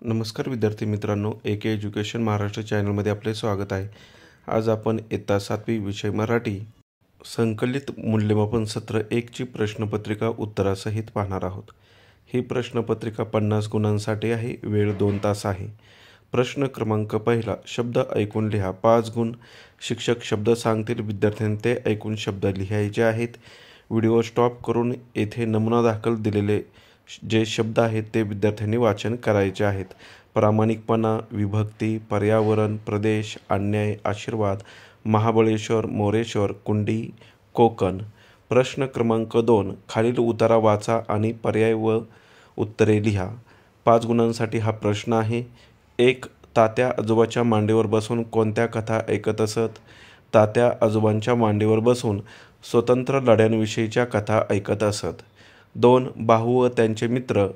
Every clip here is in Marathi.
नमस्कार विद्यार्थी मित्रांनो, AK एज्युकेशन महाराष्ट्र चॅनलमध्ये आपले स्वागत आहे। आज आपण इयत्ता 7वी विषय मराठी संकलित मूल्यमापन सत्र 1 ची प्रश्नपत्रिका उत्तरासहित पाहणार आहोत। ही प्रश्नपत्रिका 50 गुणांसाठी आहे। वेळ 2 तास आहे। प्रश्न क्रमांक पहिला, शब्द ऐकून लिहा। 5 गुण। शिक्षक शब्द सांगतील, विद्यार्थ्यांनी ते ऐकून शब्द लिहायचे आहेत। व्हिडिओ स्टॉप करून येथे नमुना दाखल दिलेले जे शब्द आहेत ते विद्यार्थ्यांनी वाचन करायचे आहेत। प्रामाणिकपणा, विभक्ती, पर्यावरण, प्रदेश, अन्याय, आशीर्वाद, महाबळेश्वर, मोरेश्वर, कुंडी, कोकण। प्रश्न क्रमांक 2, खालील उतारा वाचा आणि पर्याय व उत्तरे लिहा। 5 गुणांसाठी हा प्रश्न आहे। 1. तात्या आजोबाच्या मांडीवर बसून कोणत्या कथा ऐकत असत? तात्या आजोबांच्या मांडीवर बसून स्वतंत्र लढ्यांविषयीच्या कथा ऐकत असत। 2. भाऊ व त्यांचे मित्र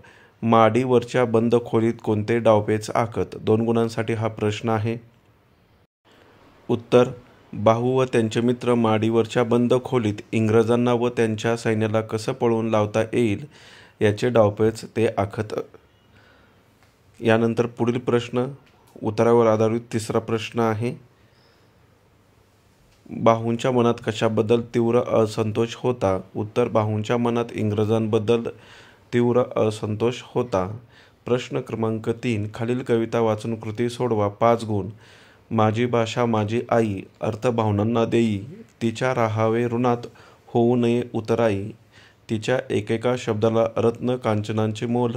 माडीवरच्या बंद खोलीत कोणते डावपेच आखत? 2 गुणांसाठी हा प्रश्न आहे। उत्तर: भाऊ व त्यांचे मित्र माडीवरच्या बंद खोलीत इंग्रजांना व त्यांच्या सैन्याला कसं पळवून लावता येईल याचे डावपेच ते आखत। यानंतर पुढील प्रश्न उतारावर आधारित तिसरा प्रश्न आहे। भाऊंच्या मनात कशाबद्दल तीव्र असंतोष होता? उत्तर: भाऊंच्या मनात इंग्रजांबद्दल तीव्र असंतोष होता। प्रश्न क्रमांक 3, खालील कविता वाचून कृती सोडवा। 5 गुण। माझी भाषा माझी आई, अर्थ भावनांना देई, तिच्या राहावे ऋणात होऊ नये उतराई, तिच्या एकेका शब्दाला रत्न कांचनाचे मोल,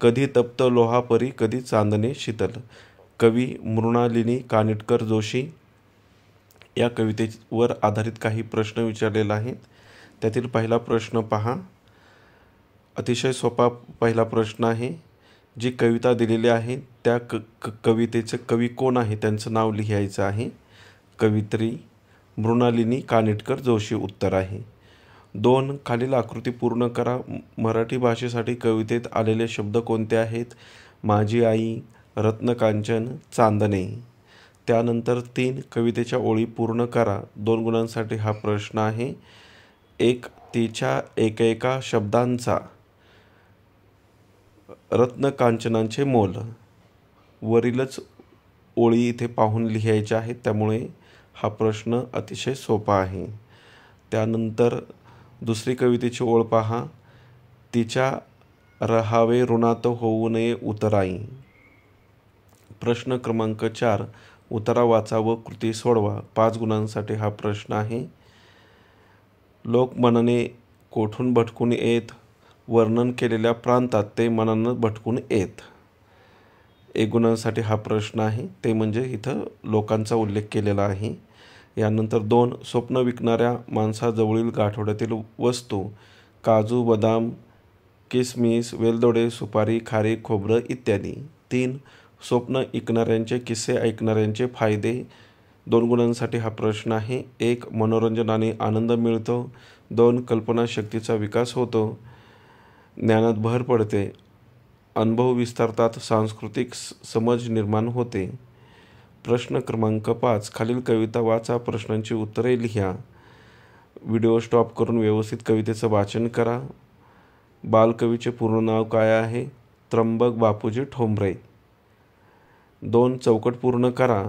कधी तप्त लोहापरी कधी चांदणे शीतल। कवी मृणालिनी कानिटकर जोशी। या कवितेवर आधारित काही प्रश्न विचारलेला आहे। त्यातील पहिला प्रश्न पहा। अतिशय सोपा पहिला प्रश्न आहे। जी कविता दिलेली आहे त्या कवितेचे कवी कोण आहे त्यांचं नाव लिहायचं आहे। कवयित्री मृणालिनी कानिटकर जोशी उत्तर आहे। 2. खालील आकृती पूर्ण करा। मराठी भाषेसाठी कवितेत आलेले शब्द कोणते आहेत? माझी आई, रत्नकांचन, चांदणे। त्यानंतर 3. कवितेच्या ओळी पूर्ण करा। 2 गुणांसाठी हा प्रश्न आहे। 1. तिच्या एकेका शब्दांचा रत्नकांचनाचे मोल। वरीलच ओळी इथे पाहून लिहायच्या आहेत, त्यामुळे हा प्रश्न अतिशय सोपा आहे। त्यानंतर दुसरी कवितेची ओळ पहा। तिच्या रहावे ऋणात होऊ नये उतराई। प्रश्न क्रमांक 4, उतारा वाचा व कृती सोडवा। 5 गुणांसाठी हा प्रश्न आहे। लोक मनाने कोठून भटकून येत, वर्णन केलेल्या प्रांतात ते मनानं भटकून येत। 1 गुणांसाठी हा प्रश्न आहे, ते म्हणजे इथं लोकांचा उल्लेख केलेला आहे। यानंतर 2. स्वप्न विकणाऱ्या माणसाजवळील गाठोड्यातील वस्तू काजू, बदाम, किसमिस, वेलदोडे, सुपारी, खारीक, खोबरं इत्यादी। 3. स्वप्न ऐकणाऱ्यांचे किस्से ऐकणाऱ्यांचे फायदे। 2 गुणांसाठी हा प्रश्न आहे। 1. मनोरंजनाने आनंद मिळतो। 2. कल्पनाशक्तीचा विकास होतो, ज्ञानात भर पडते, अनुभव विस्तारतात, सांस्कृतिक समज निर्माण होते। प्रश्न क्रमांक 5, खालील कविता वाचा, प्रश्नांची उत्तरे लिहा। व्हिडिओ स्टॉप करून व्यवस्थित कवितेचं वाचन करा। बालकवीचे पूर्ण नाव काय आहे? त्र्यंबक बापूजी ठोंबरे। 2. चौकट पूर्ण करा।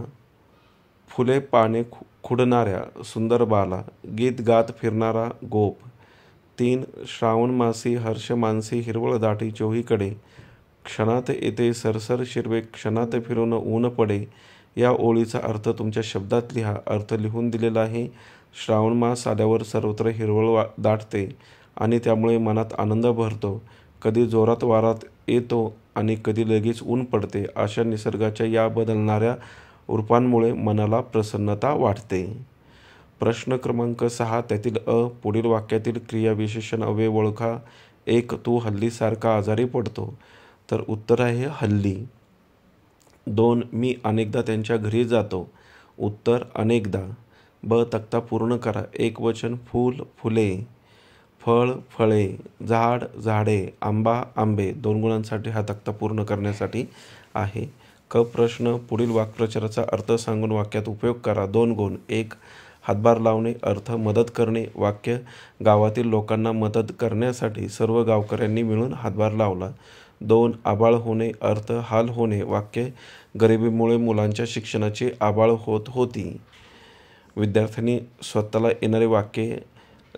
फुले पाने खुडणाऱ्या सुंदर बाला, गीत गात फिरणारा गोप। 3. श्रावण मासी हर्ष मानसी हिरवळ दाटी चोहीकडे, क्षणात येते सरसर शिरवे, क्षणात फिरून ऊन पडे। या ओळीचा अर्थ तुमच्या शब्दात लिहा। अर्थ लिहून दिलेला आहे। श्रावण मास आल्यावर सर्वत्र हिरवळ दाटते आणि त्यामुळे मनात आनंद भरतो। कधी जोरात वारात येतो आणि कधी लगेच ऊन पडते। अशा निसर्गाच्या या बदलणाऱ्या रूपांमुळे मनाला प्रसन्नता वाटते। प्रश्न क्रमांक 6, त्यातील पुढील वाक्यातील क्रियाविशेषण अव्यय ओळखा। 1. तू हल्ली सारखा आजारी पडतो, तर उत्तर आहे हल्ली। 2. मी अनेकदा त्यांच्या घरी जातो, उत्तर अनेकदा। ब. तक्ता पूर्ण करा। एकवचन फूल फुले, फळ फळे, झाड झाडे, आंबा आंबे। 2 गुणांसाठी हा तक्ता पूर्ण करण्यासाठी आहे। क. प्रश्न पुढील वाक्प्रचाराचा अर्थ सांगून वाक्यात उपयोग करा। 2 गुण। 1. हातभार लावणे, अर्थ मदत करणे। वाक्य गावातील लोकांना मदत करण्यासाठी सर्व गावकऱ्यांनी मिळून हातभार लावला। 2. आबाळ होणे अर्थ हाल होणे. वाक्य गरिबीमुळे मुलांच्या शिक्षणाची आबाळ होत होती. विद्यार्थ्यांनी स्वतःला येणारे वाक्ये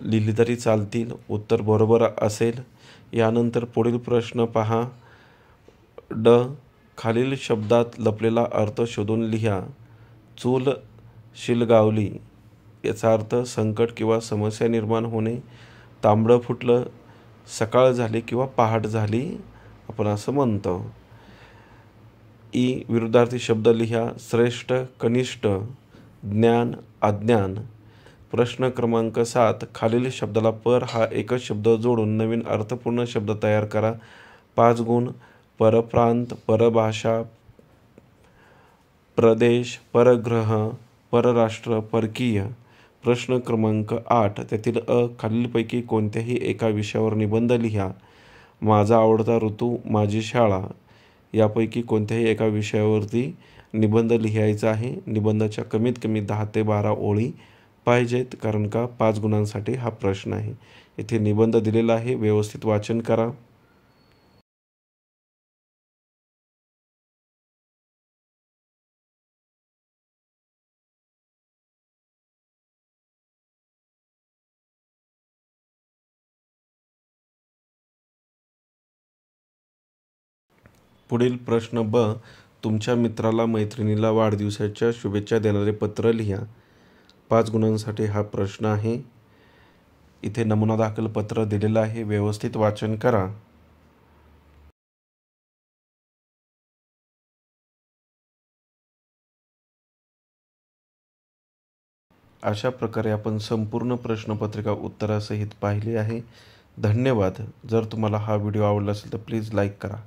लिहिली तरी चालतील. उत्तर बरोबर असेल. यानंतर पुढील प्रश्न पहा. ड. खालील शब्दात लपलेला अर्थ शोधून लिहा. चूल शिलगावली याचा अर्थ संकट किंवा समस्या निर्माण होणे. तांबडं फुटलं सकाळ झाली किंवा पहाट झाली आपण असं म्हणतो. ई. विरुद्धार्थी शब्द लिहा. श्रेष्ठ, कनिष्ठ, ज्ञान, अज्ञान. प्रश्न क्रमांक 7. खालील शब्दाला पर हा एकच शब्द जोडून नवीन अर्थपूर्ण शब्द तयार करा. 5 गुण. परप्रांत, परभाषा, प्रदेश, परग्रह, परराष्ट्र, परकीय. प्रश्न क्रमांक 8. त्यातील अ. खालीलपैकी कोणत्याही एका विषयावर निबंध लिहा. माझा आवडता ऋतू, माझी शाळा. यापैकी कोणत्याही एका विषयावरती निबंध लिहायचा आहे. निबंधाच्या कमीत कमी 10 ते 12 ओळी पाहिजेत, कारण का 5 गुणांसाठी हा प्रश्न आहे. इथे निबंध दिलेला आहे, व्यवस्थित वाचन करा. पुढील प्रश्न ब. तुमच्या मित्राला मैत्रिणीला वाढदिवसाच्या शुभेच्छा देणारे पत्र लिहा. 5 गुणांसाठी हा प्रश्न आहे. इथे नमुना दाखल पत्र दिलेलं आहे, व्यवस्थित वाचन करा. अशा प्रकारे आपण संपूर्ण प्रश्नपत्रिका उत्तरासहित पाहिली आहे. धन्यवाद. जर तुम्हाला हा व्हिडिओ आवडला असेल तर प्लीज लाईक करा.